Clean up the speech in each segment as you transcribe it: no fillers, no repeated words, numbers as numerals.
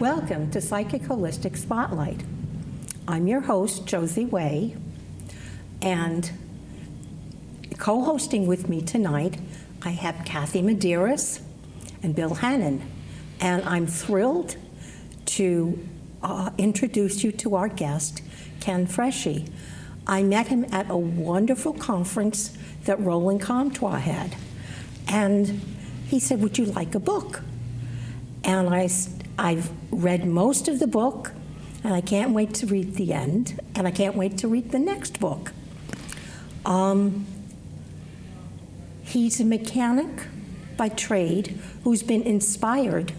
Welcome to Psychic Holistic Spotlight. I'm your host, Josie Way, and co-hosting with me tonight, I have Kathy Medeiros and Bill Hannon, and I'm thrilled to introduce you to our guest, Ken Freschi. I met him at a wonderful conference that Roland Comtois had, and he said, "Would you like a book?" And I've read most of the book, and I can't wait to read the end, and I can't wait to read the next book. He's a mechanic by trade who's been inspired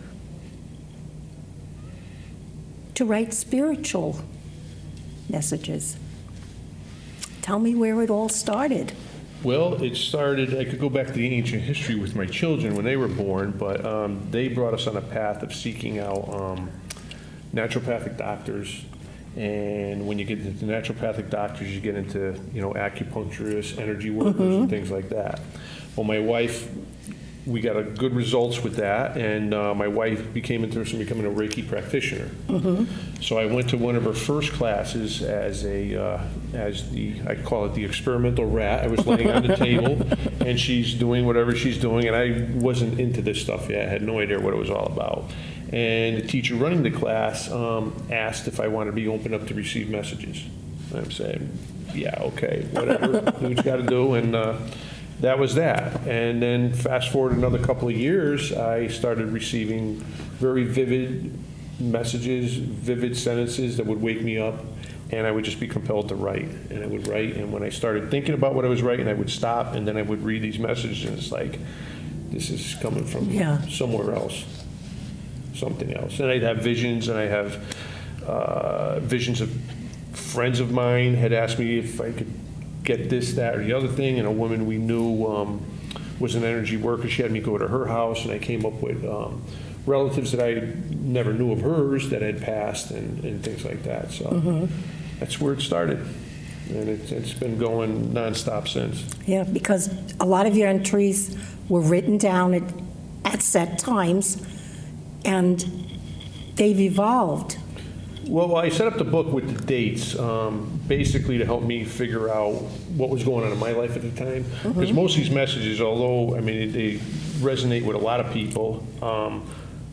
to write spiritual messages. Tell me where it all started. Well, it started, I could go back to the ancient history with my children when they were born, but they brought us on a path of seeking out naturopathic doctors. And when you get into naturopathic doctors, you get into, acupuncturists, energy workers, and things like that. Well, my wife, we got a good results with that, and my wife became interested in becoming a Reiki practitioner. So I went to one of her first classes as I call it the experimental rat. I was laying on the table, and she's doing whatever she's doing, and I wasn't into this stuff yet. I had no idea what it was all about. And the teacher running the class asked if I wanted to be open up to receive messages. I'm saying, yeah, okay, whatever, do what you got to do, and that was that. And then fast forward another couple of years, I started receiving very vivid messages, vivid sentences that would wake me up, and I would just be compelled to write. And I would write, and when I started thinking about what I was writing, I would stop, and then I would read these messages, and it's like, this is coming from somewhere else, something else. And I'd have visions, and I have visions of friends of mine had asked me if I could get this, that, or the other thing, and a woman we knew was an energy worker. She had me go to her house, and I came up with relatives that I never knew of hers that had passed and things like that. So that's where it started, and it's been going nonstop since. Yeah, because a lot of your entries were written down at set times, and they've evolved. Well, I set up the book with the dates, basically to help me figure out what was going on in my life at the time. Because most of these messages, although, they resonate with a lot of people,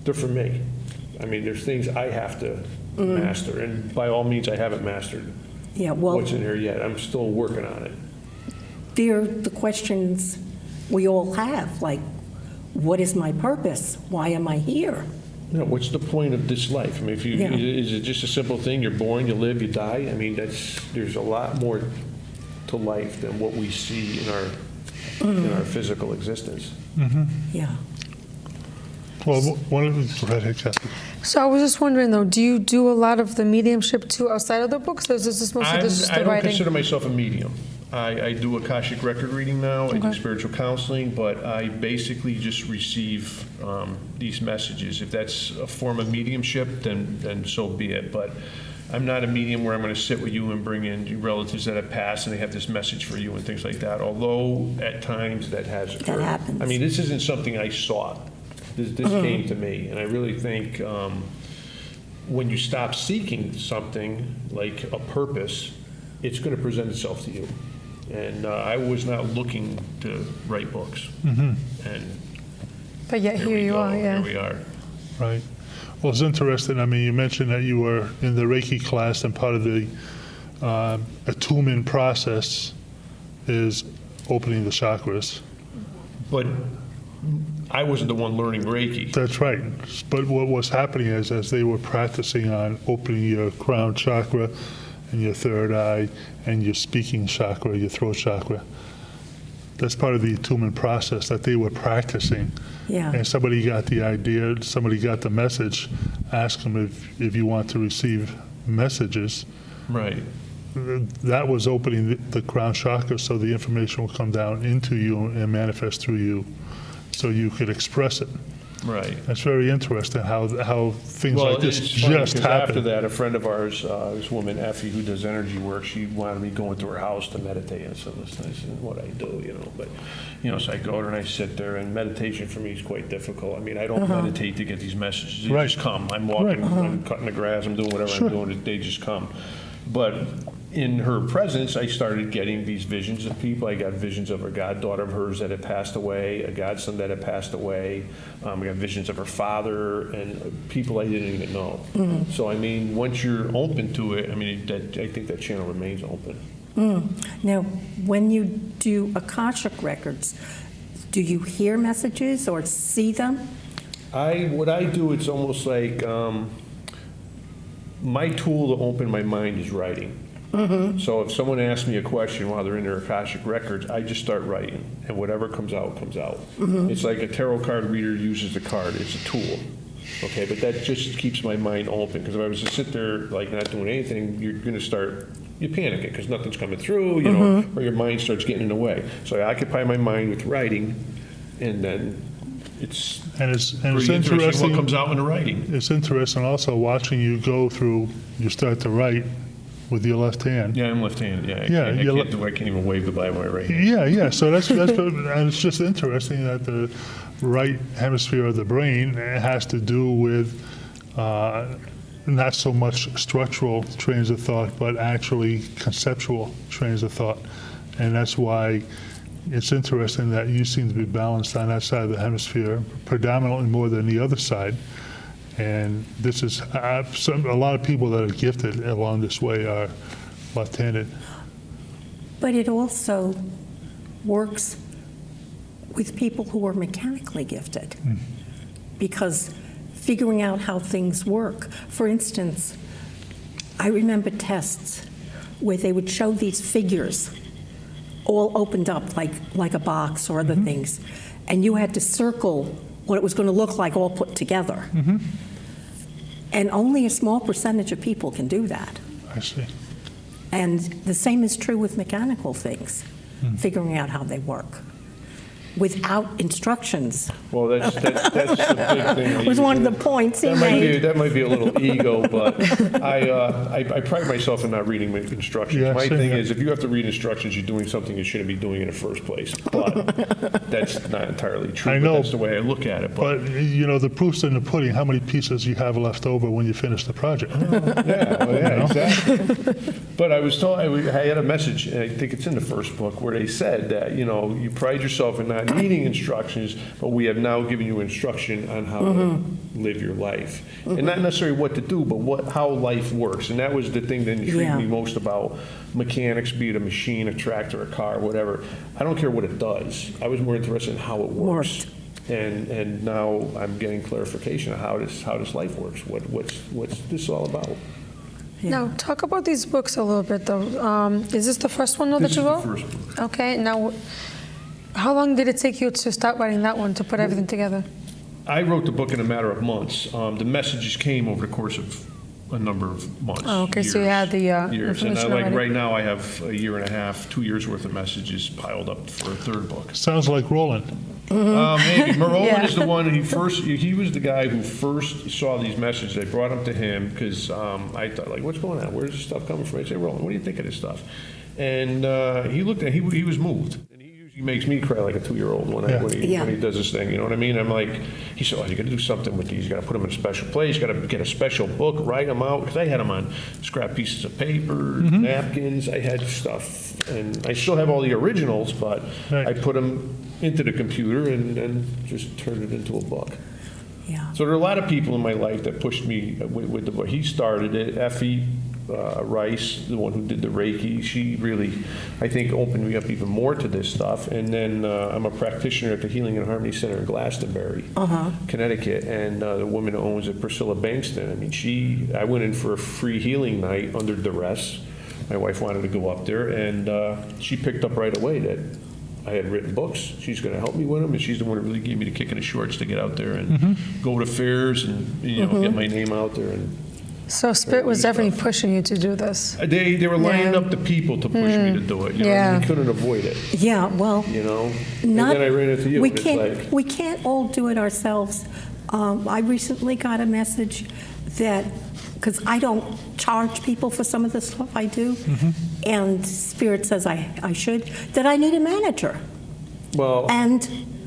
they're for me. There's things I have to master, and by all means, I haven't mastered what's in here yet. I'm still working on it. They're the questions we all have, like, what is my purpose? Why am I here? What's the point of this life? Is it just a simple thing? You're born, you live, you die? There's a lot more to life than what we see in our physical existence. Yeah. Well, one of the, go ahead, Kathy. So I was just wondering, though, do you do a lot of the mediumship too outside of the books, or is this mostly just the writing? I don't consider myself a medium. I do Akashic record reading now. I do spiritual counseling, but I basically just receive these messages. If that's a form of mediumship, then so be it. But I'm not a medium where I'm going to sit with you and bring in your relatives that have passed and they have this message for you and things like that, although at times that has occurred. That happens. This isn't something I sought. This came to me, and I really think when you stop seeking something like a purpose, it's going to present itself to you. And I was not looking to write books. But yet here you are, Here we are. Right. Well, it's interesting. You mentioned that you were in the Reiki class, and part of the attunement process is opening the chakras. But I wasn't the one learning Reiki. That's right. But what was happening is, as they were practicing on opening your crown chakra and your third eye and your speaking chakra, your throat chakra, that's part of the attunement process that they were practicing. Yeah. And somebody got the idea, somebody got the message, ask them if you want to receive messages. Right. That was opening the crown chakra, so the information will come down into you and manifest through you, so you could express it. Right. That's very interesting how things Well, like this it's funny, just 'cause happen. after that, a friend of ours, this woman, Effie, who does energy work, she wanted me going to her house to meditate. And I said, listen, this isn't what I do, but, so I go there and I sit there, and meditation for me is quite difficult. I mean, I don't meditate to get these messages. They Right. just come. I'm walking, Right. I'm cutting the grass, I'm doing whatever Sure. I'm doing, they just come. But in her presence, I started getting these visions of people. I got visions of a goddaughter of hers that had passed away, a godson that had passed away. I got visions of her father and people I didn't even know. So, I mean, once you're open to it, I mean, I think that channel remains open. Now, when you do Akashic records, do you hear messages or see them? What I do, it's almost like my tool to open my mind is writing. So if someone asks me a question while they're in their Akashic records, I just start writing, and whatever comes out, comes out. It's like a tarot card reader uses a card. It's a tool. Okay, but that just keeps my mind open, because if I was to sit there like not doing anything, you're going to start, you're panicking because nothing's coming through, or your mind starts getting in the way. So I occupy my mind with writing, and then it's And it's pretty interesting what comes out in the writing. It's interesting also watching you go through, you start to write with your left hand. Yeah, I'm left-handed. Yeah, Yeah, I can't even wave goodbye with my right hand. Yeah. So that's and it's just interesting that the right hemisphere of the brain has to do with not so much structural trains of thought, but actually conceptual trains of thought, and that's why it's interesting that you seem to be balanced on that side of the hemisphere predominantly more than the other side. And this is a lot of people that are gifted along this way are left-handed. But it also works with people who are mechanically gifted, because figuring out how things work. For instance, I remember tests where they would show these figures all opened up like a box or other things, and you had to circle what it was going to look like all put together. And only a small percentage of people can do that. I see. And the same is true with mechanical things, figuring out how they work without instructions. Well, that's the big thing. Was one of the points he made. That might be a little ego, but I pride myself in not reading instructions. Yeah, My same thing here. is, if you have to read instructions, you're doing something you shouldn't be doing in the first place. But that's not entirely true. I but know. That's the way I look at it. But, the proof's in the pudding, how many pieces you have left over when you finish the project. Exactly. But I was told, I had a message, and I think it's in the first book, where they said that, you pride yourself in not needing instructions, but we have now given you instruction on how to live your life. And not necessarily what to do, but how life works. And that was the thing that intrigued me most about mechanics, be it a machine, a tractor, a car, whatever. I don't care what it does. I was more interested in how it works. And now I'm getting clarification of how this life works. What's this all about? Now, talk about these books a little bit, though. Is this the first one that you wrote? This is the first book. Okay. Now, how long did it take you to start writing that one, to put everything together? I wrote the book in a matter of months. The messages came over the course of a number of months. Oh, okay, so you had the years. And information already. right now, I have a year and a half, 2 years worth of messages piled up for a third book. Sounds like Roland. Maybe. Roland Yeah. is the one, he was the guy who first saw these messages. I brought them to him because I thought, what's going on? Where's this stuff coming from? I say, Roland, what do you think of this stuff? And he looked at it, he was moved. He makes me cry like a 2-year-old when he does this thing, you know what I mean? I'm like, he said, you got to do something with these. You got to put them in a special place. You got to get a special book, write them out. Because I had them on scrap pieces of paper, napkins. I had stuff. And I still have all the originals, but Right. I put them into the computer and just turned it into a book. Yeah. So there are a lot of people in my life that pushed me with the book. He started it. Effie Rice, the one who did the Reiki, she really, I think, opened me up even more to this stuff. And then I'm a practitioner at the Healing and Harmony Center in Glastonbury, Connecticut, and the woman who owns it, Priscilla Bankston. I mean, I went in for a free healing night under duress. My wife wanted to go up there, and she picked up right away that I had written books. She's going to help me with them, and she's the one who really gave me the kick in the shorts to get out there and go to fairs and get my name out there. And So Spirit was definitely pushing you to do this. they were lining Yeah. up the people to push me to do it. You know, Yeah. we couldn't avoid it. Yeah, well, And then I ran into you. we and it's can't like, we can't all do it ourselves, I recently got a message that, because I don't charge people for some of the stuff I do, and Spirit says I should, that I need a manager. Well, And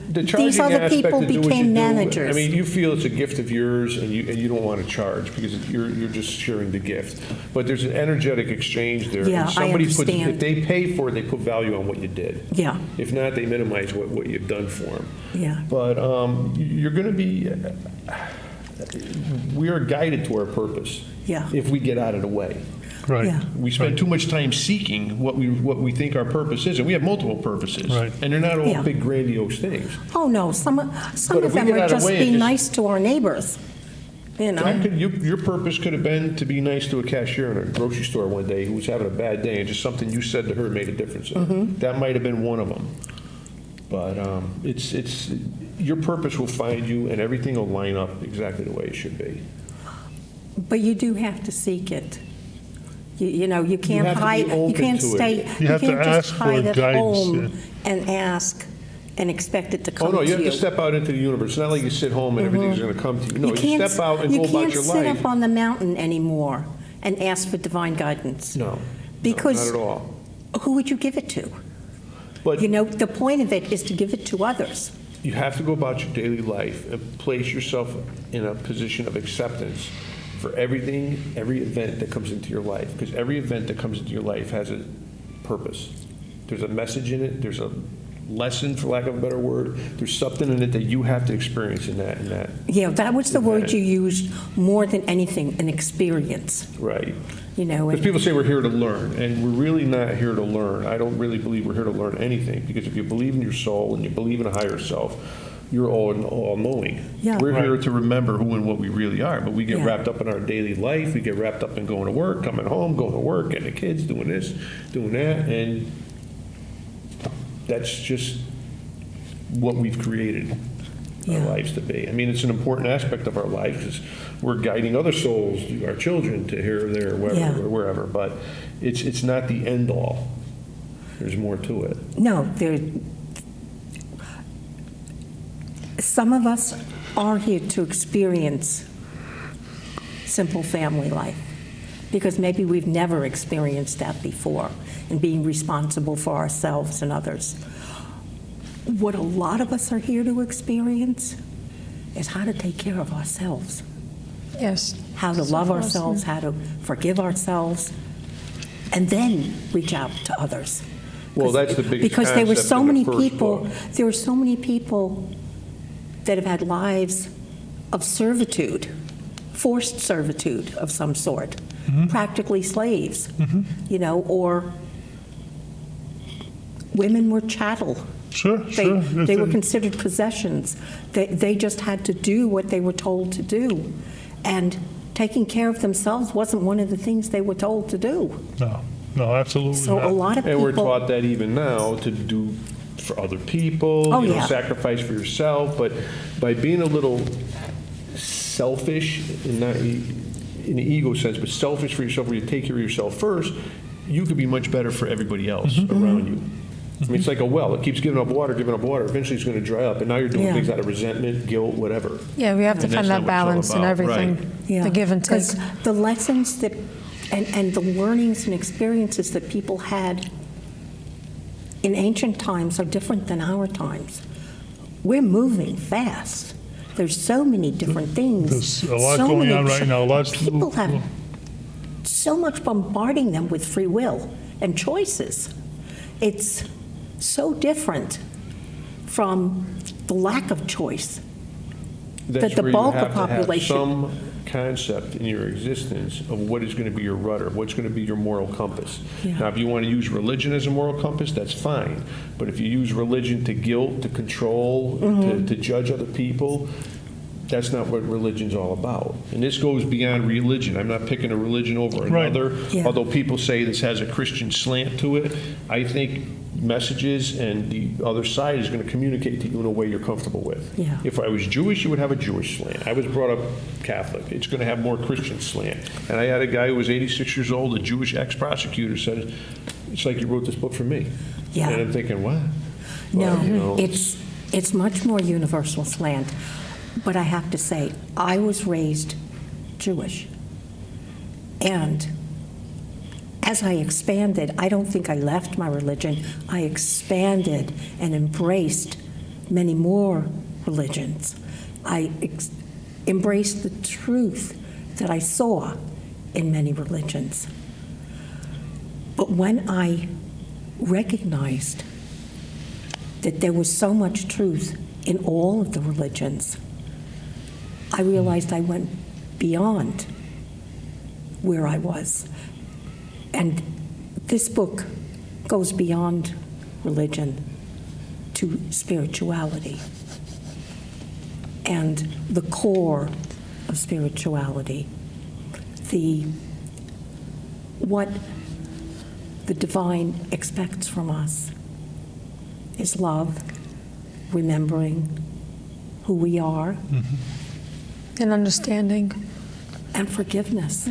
the these charging other aspect people to do what you became do, managers. I mean, you feel it's a gift of yours, and you don't want to charge because you're just sharing the gift. But there's an energetic exchange there. Yeah, and I somebody puts, understand. if they pay for it, they put value on what you did. Yeah. If not, they minimize what you've done for them. Yeah. But you're going to be. We are guided to our purpose. Yeah. If we get out of the way. Right. Yeah. We spend too much time seeking what we think our purpose is, and we have multiple purposes, Right. and they're not all Yeah. big grandiose things. Oh, no, some But of if we them get are out of just the way, be it just- nice to our neighbors, you know? Your purpose could have been to be nice to a cashier in a grocery store one day who was having a bad day, and just something you said to her made a difference. That might have been one of them. But it's your purpose will find you, and everything will line up exactly the way it should be. But you do have to seek it. You know, you can't have to be hide, you open can't to it. stay, You you have to can't just ask for hide at guidance, home and ask and expect it to Oh, come no, to you you. have to step out into the universe. It's not like you sit home and everything's going to come to you. No, you can't- step out and go about your You can't sit life. up on the mountain anymore and ask for divine guidance. No, Because not at all. who would you give it to? But You know, the point of it is to give it to others. you have to go about your daily life and place yourself in a position of acceptance for everything, every event that comes into your life. Because every event that comes into your life has a purpose. There's a message in it. There's a lesson, for lack of a better word. There's something in it that you have to experience in that. Yeah, that was the word Okay. you used more than anything, an experience, Right. you know. Because and- people say we're here to learn, and we're really not here to learn. I don't really believe we're here to learn anything, because if you believe in your soul and you believe in a higher self, you're all-knowing. Yeah. We're here Right. to remember who and what we really are, but we get Yeah. wrapped up in our daily life. We get wrapped up in going to work, coming home, going to work, getting the kids, doing this, doing that, and that's just what we've created our Yeah. lives to be. I mean, it's an important aspect of our life, because we're guiding other souls, our children, to here or there, Yeah. wherever, but it's not the end all. There's more to it. No, some of us are here to experience simple family life because maybe we've never experienced that before, and being responsible for ourselves and others. What a lot of us are here to experience is how to take care of ourselves, Yes. how to love ourselves, how to forgive ourselves, and then reach out to others. Well, that's the biggest Because there were concept so in the many first people, book. there were so many people that have had lives of servitude, forced servitude of some sort, practically slaves, you know, or women were chattel. Sure, sure. They were considered possessions. They just had to do what they were told to do. And taking care of themselves wasn't one of the things they were told to do. No, absolutely So a not. lot of And we're people, taught that even now, to do for other people, Oh, you know, yeah. sacrifice for yourself, but by being a little selfish, and not in the ego sense, but selfish for yourself, where you take care of yourself first, you could be much better for everybody else Mm-hmm. around you. I mean, it's like a well. It keeps giving up water. Eventually it's going to dry up, and now you're doing Yeah. things out of resentment, guilt, whatever. Yeah, we have to And find that's that not what it's balance all in about, everything, right. yeah, the give and take. because the lessons that, and the learnings and experiences that people had in ancient times are different than our times. We're moving fast. There's so many different things. There's a lot so going many on right now. Lots- People have so much bombarding them with free will and choices. It's so different from the lack of choice. That's the where bulk you of have to have population- some concept in your existence of what is going to be your rudder, what's going to be your moral compass. Yeah. Now, if you want to use religion as a moral compass, that's fine. But if you use religion to guilt, to control, Mm-hmm. to judge other people, that's not what religion's all about. And this goes beyond religion. I'm not picking a religion over Right. another. Yeah. Although people say this has a Christian slant to it, I think messages and the other side is going to communicate to you in a way you're comfortable with. Yeah. If I was Jewish, you would have a Jewish slant. I was brought up Catholic. It's going to have more Christian slant. And I had a guy who was 86 years old, a Jewish ex-prosecutor, said, it's like you wrote this book for me. Yeah. And I'm thinking, what? No, Well, you know, it's much more universal slant. But I have to say, I was raised Jewish. And as I expanded, I don't think I left my religion. I expanded and embraced many more religions. I embraced the truth that I saw in many religions. But when I recognized that there was so much truth in all of the religions, I realized I went beyond where I was. And this book goes beyond religion to spirituality. And the core of spirituality, what the divine expects from us is love, remembering who we are, And understanding. and forgiveness.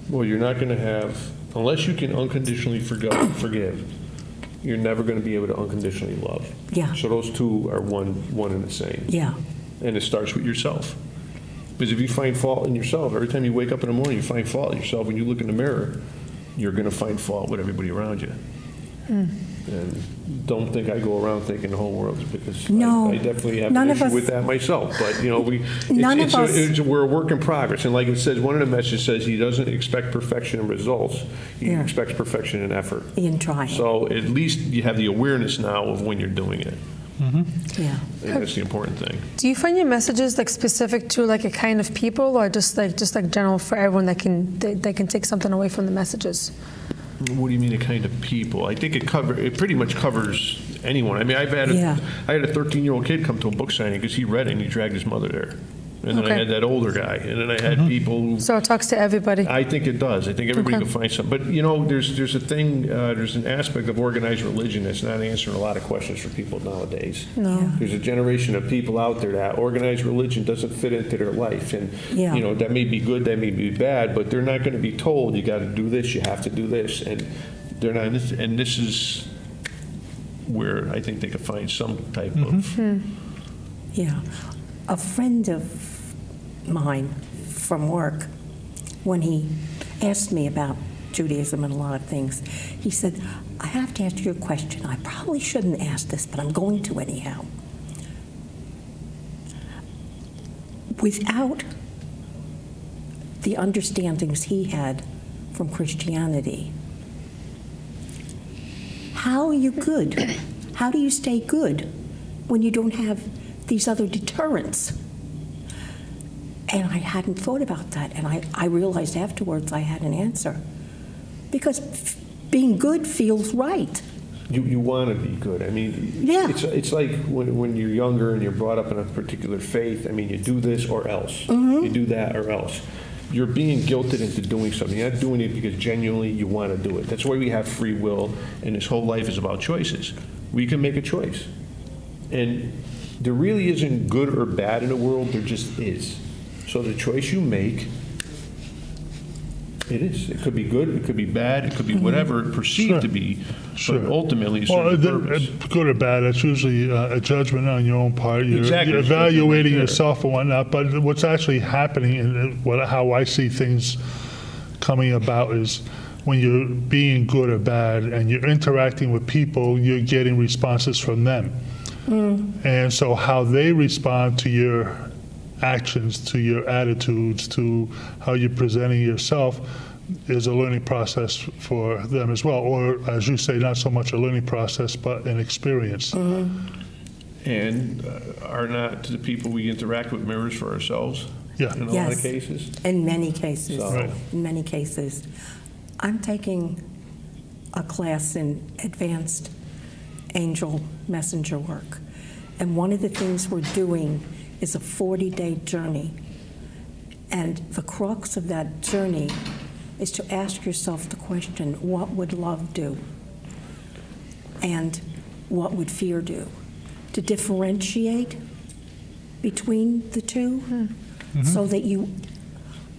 Well, you're not going to have, unless you can unconditionally forgive, you're never going to be able to unconditionally love. Yeah. So those two are one and the same. Yeah, And it starts with yourself. Because if you find fault in yourself, every time you wake up in the morning, you find fault in yourself. When you look in the mirror, you're going to find fault with everybody around you. And don't think I go around thinking the whole world is because No, I definitely have none an of issue us- with that myself. But, you know, None of us- we're a work in progress. And like it says, one of the messages says he doesn't expect perfection in results. He Yeah. expects perfection in effort. in trying. So at least you have the awareness now of when you're doing it. Yeah. And that's the important thing. Do you find your messages like specific to like a kind of people, or just like general for everyone that can take something away from the messages? What do you mean, a kind of people? I think it pretty much covers anyone. I mean, I had a 13-year-old kid come to a book signing because he read it and he dragged his mother there. And then I Okay. had that older guy, and then I had people who. So it talks to everybody. I think it does. I think everybody Okay. can find something. But, you know, there's a thing, there's an aspect of organized religion that's not answering a lot of questions for people nowadays. No. There's a generation of people out there that organized religion doesn't fit into their life. And, Yeah. you know, that may be good, that may be bad, but they're not going to be told, you got to do this, you have to do this. And they're not, and this is where I think they could find some type of. Yeah. A friend of mine from work, when he asked me about Judaism and a lot of things, he said, I have to ask you a question. I probably shouldn't ask this, but I'm going to anyhow. Without the understandings he had from Christianity, how are you good? How do you stay good when you don't have these other deterrents? And I hadn't thought about that, and I realized afterwards I had an answer. Because being good feels right. You want to be good. I mean, Yeah. it's like when you're younger and you're brought up in a particular faith. I mean, you do this or else. You do that or else. You're being guilted into doing something. You're not doing it because genuinely you want to do it. That's why we have free will, and this whole life is about choices. We can make a choice. And there really isn't good or bad in the world, there just is. So the choice you make, it is. It could be good, it could be bad, it could be whatever it perceived Sure. to be, Sure. but ultimately it Well, serves a purpose. good or bad, it's usually a judgment on your own part. Exactly. You're evaluating Yeah. yourself and whatnot, but what's actually happening, and how I see things coming about is when you're being good or bad and you're interacting with people, you're getting responses from them. And so how they respond to your actions, to your attitudes, to how you're presenting yourself is a learning process for them as well. Or, as you say, not so much a learning process, but an experience. And are not the people we interact with mirrors for ourselves Yeah. in a lot Yes. of cases? In many cases. So- Right. In many cases. I'm taking a class in advanced angel messenger work. And one of the things we're doing is a 40-day journey. And the crux of that journey is to ask yourself the question, what would love do? And what would fear do? To differentiate between the two so that you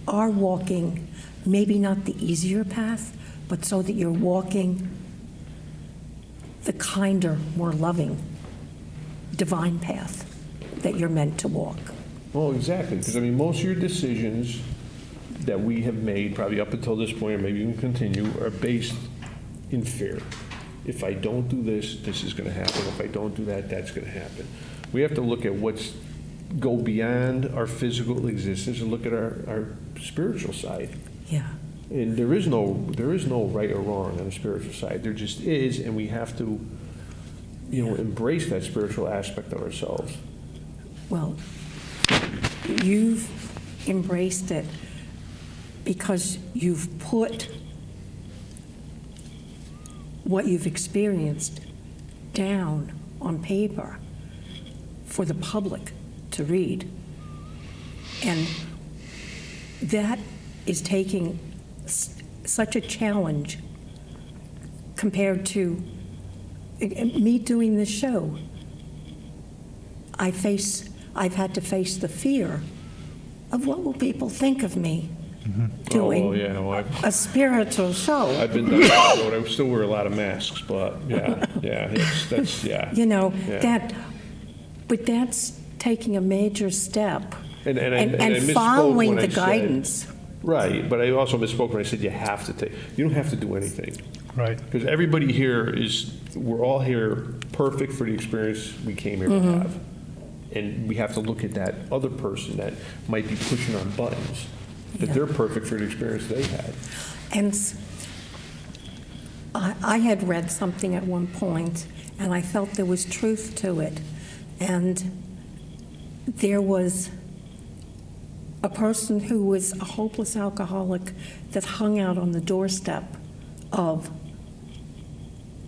are walking maybe not the easier path, but so that you're walking the kinder, more loving, divine path that you're meant to walk. Well, exactly, because I mean, most of your decisions that we have made, probably up until this point, or maybe even continue, are based in fear. If I don't do this, this is going to happen. If I don't do that, that's going to happen. We have to look at go beyond our physical existence and look at our spiritual side. Yeah. And there is no right or wrong on the spiritual side. There just is, and we have to, embrace that spiritual aspect of ourselves. Well, you've embraced it because you've put what you've experienced down on paper for the public to read. And that is taking such a challenge compared to me doing this show. I've had to face the fear of what will people think of me doing Oh, yeah, well, a spiritual show. I've been down that road. I still wear a lot of masks, but that's. But that's taking a major step And and misspoke following when the I said- guidance. Right, but I also misspoke when I said you don't have to do anything. Right. Because everybody here we're all here perfect for the experience we came here to have. And we have to look at that other person that might be pushing on buttons, that Yeah. they're perfect for the experience they had. And I had read something at one point, and I felt there was truth to it. And there was a person who was a hopeless alcoholic that hung out on the doorstep of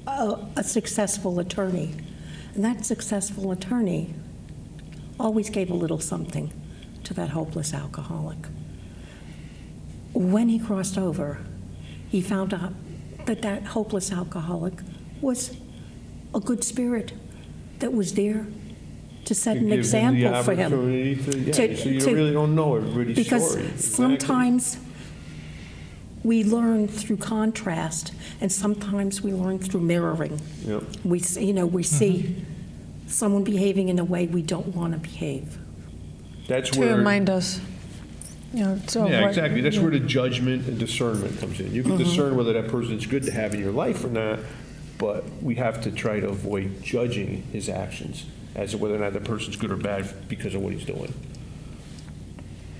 a successful attorney. And that successful attorney always gave a little something to that hopeless alcoholic. When he crossed over, he found out that that hopeless alcoholic was a good spirit that was there to set an Give him the example for him. opportunity so you To- really don't know everybody's Because story. Exactly. sometimes we learn through contrast, and sometimes we learn through mirroring. Yep. We see someone behaving in a way we don't want to behave. That's To where. remind us. So Yeah, what- exactly. That's where the judgment and discernment comes in. You can discern whether that person's good to have in your life or not, but we have to try to avoid judging his actions as to whether or not that person's good or bad because of what he's doing.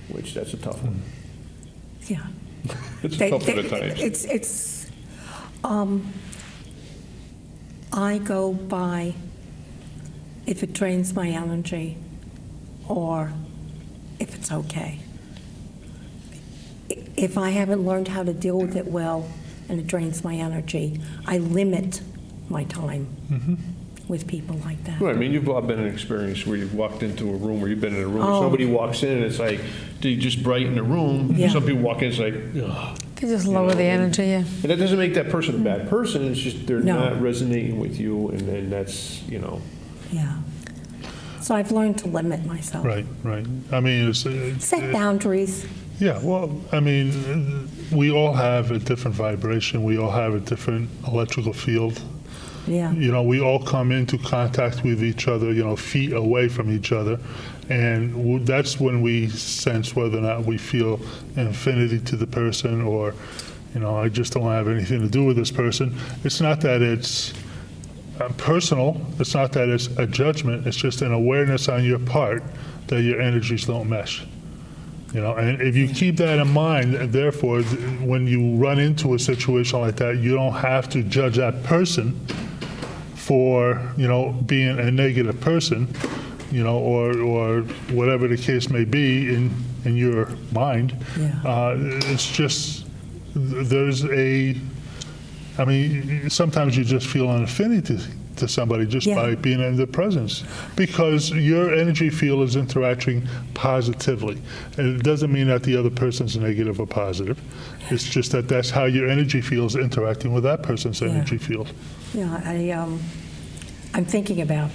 Which, that's a tough one. Yeah. It's a tough one at times. It's I go by if it drains my energy or if it's okay. If I haven't learned how to deal with it well and it drains my energy, I limit my time with people like that. Right, I mean, you've all been in an experience where you've walked into a room, where you've been in a room, Oh. somebody walks in and it's like, they just brighten the room. Yeah. Some people walk in, it's like, ugh. They just lower the energy, yeah. And that doesn't make that person a bad person, it's just they're No. not resonating with you, and then that's, Yeah. So I've learned to limit myself. Right. I mean, Set boundaries. yeah, well, I mean, we all have a different vibration. We all have a different electrical field. Yeah. We all come into contact with each other, feet away from each other. And that's when we sense whether or not we feel infinity to the person or, I just don't have anything to do with this person. It's not that it's personal. It's not that it's a judgment. It's just an awareness on your part that your energies don't mesh. And if you keep that in mind, therefore, when you run into a situation like that, you don't have to judge that person for, being a negative person, or whatever the case may be in your mind. Yeah. It's just, sometimes you just feel an affinity to somebody just Yeah. by being in their presence, because your energy field is interacting positively. And it doesn't mean that the other person's negative or positive. It's just that that's how your energy field is interacting with that person's Yeah. energy field. Yeah, I'm thinking about,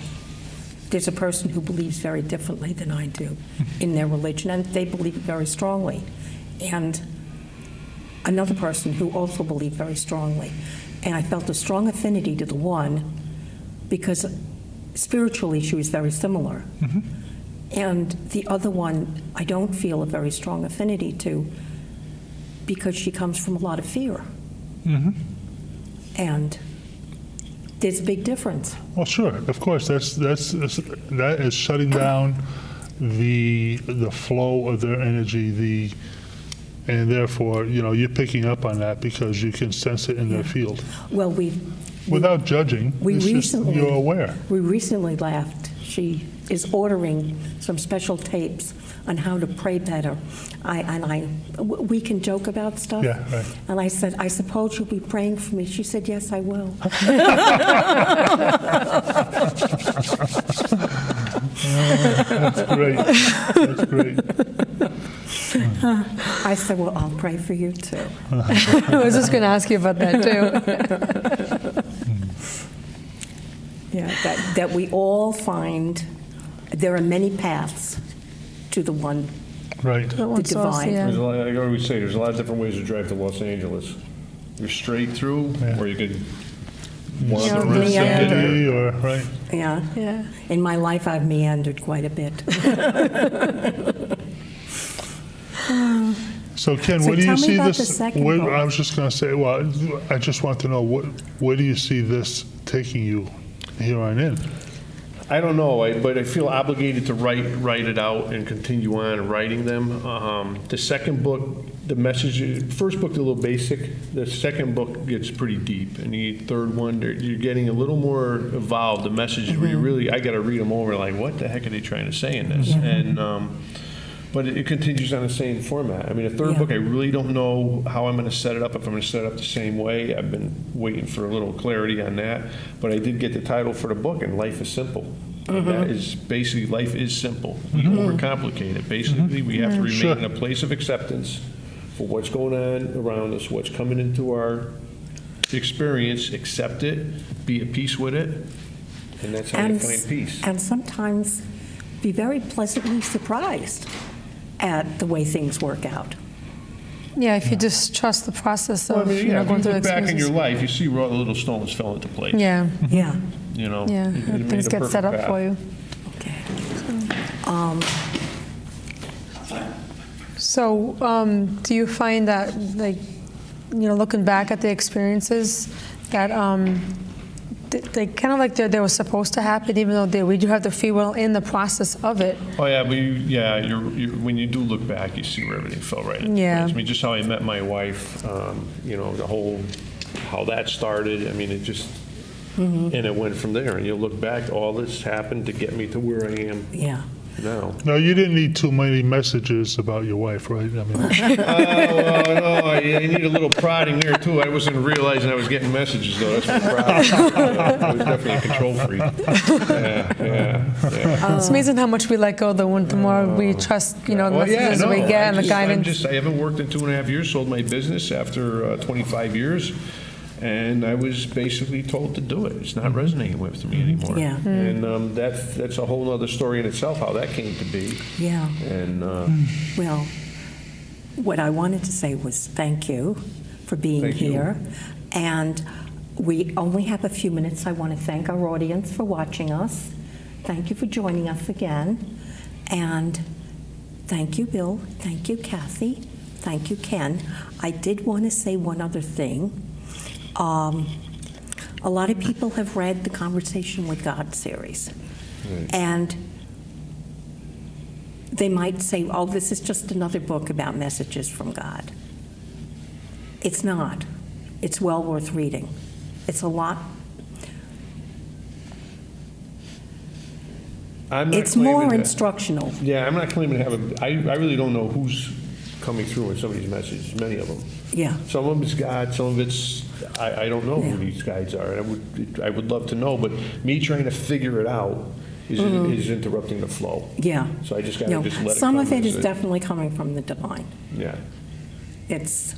there's a person who believes very differently than I do in their religion, and they believe very strongly. And another person who also believed very strongly. And I felt a strong affinity to the one because spiritually she was very similar. And the other one, I don't feel a very strong affinity to because she comes from a lot of fear. And there's a big difference. Well, sure, of course, that is shutting down the flow of their energy, and therefore, you're picking up on that because you can sense it in their field. Well, Without judging, it's just you're aware. We recently laughed. She is ordering some special tapes on how to pray better. We can joke about stuff. Yeah, right. And I said, I suppose you'll be praying for me. She said, yes, I will. That's great. That's great. I said, well, I'll pray for you too. I was just going to ask you about that too. Yeah, that we all find there are many paths to the one, Right. That one source, divine. yeah. There's a lot, like I always say, there's a lot of different ways to drive to Los Angeles. You're straight through, Yeah. or you could Yeah, wander around meander. city. Or, right. yeah. Yeah. In my life, I've meandered quite a bit. So Ken, So where do tell you me see about this? the second where- book. I was just going to say, well, I just want to know where do you see this taking you here on in? I don't know, but I feel obligated to write it out and continue on writing them. The second book, the message, first book is a little basic. The second book gets pretty deep, and the third one, you're getting a little more evolved. The messages where you really, I got to read them over, like, what the heck are they trying to say in this? And but it continues on the same format. I mean, the third Yeah. book, I really don't know how I'm going to set it up, if I'm going to set it up the same way. I've been waiting for a little clarity on that. But I did get the title for the book, and Life is Simple. And that is basically, life is simple. We overcomplicate it. Basically, we have to remain Sure. in a place of acceptance for what's going on around us, what's coming into our experience, accept it, be at peace with it, and that's how you find peace. And sometimes be very pleasantly surprised at the way things work out. Yeah, if you just trust the process Well, I of mean, yeah, if going you through look back in your experiences. life, you see where all the little stones fell into place. Yeah, Yeah. You know, yeah, it made things a get set up perfect for path. you. Okay. So, do you find that, like, looking back at the experiences, that they kind of like they were supposed to happen, even though we do have the free will in the process of it? Oh yeah, but you're when you do look back, you see where everything fell right into Yeah. place. I mean, just how I met my wife, the whole how that started. I mean, it just and it went from there. And you look back, all this happened to get me to where I am Yeah. now. No, you didn't need too many messages about your wife, right? I mean, No, I need a little prodding there too. I wasn't realizing I was getting messages though. That's what prodding. I was definitely a control freak. Yeah. It's amazing how much we let go. The more we trust, the messages we get and the guidance. I haven't worked in 2.5 years, sold my business after 25 years, and I was basically told to do it. It's not resonating with me anymore. Yeah. And that's a whole other story in itself, how that came to be. Yeah. And Well, what I wanted to say was thank you for being Thank you. here. And we only have a few minutes. I want to thank our audience for watching us. Thank you for joining us again. And thank you, Bill. Thank you, Kathy. Thank you, Ken. I did want to say one other thing. A lot of people have read the Conversation with God series. And they might say, oh, this is just another book about messages from God. It's not. It's well worth reading. It's a lot. I'm not It's more claiming to- instructional. Yeah, I'm not claiming to have I really don't know who's coming through with some of these messages, many of them. Yeah. Some of it's God, some of it's, I don't know who these guides are. And I would love to know, but me trying to figure it out is interrupting the flow. Yeah. So I just got to No, just let it some come of it as is definitely coming from the divine. Yeah. It's,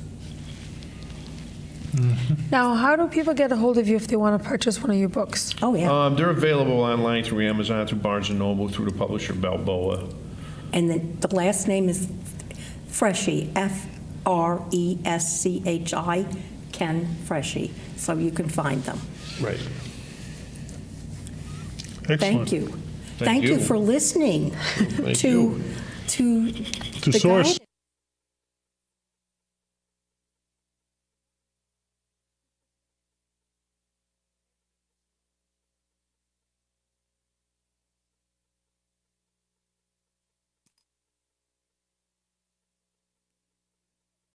Now, how do people get a hold of you if they want to purchase one of your books? oh, yeah. They're available online through Amazon, through Barnes & Noble, through the publisher Balboa. And the last name is Freschi, F-R-E-S-C-H-I, Ken Freschi. So you can find them. Right. excellent. Thank you. Thank you you. for listening Thank to you. to To the source. guidance.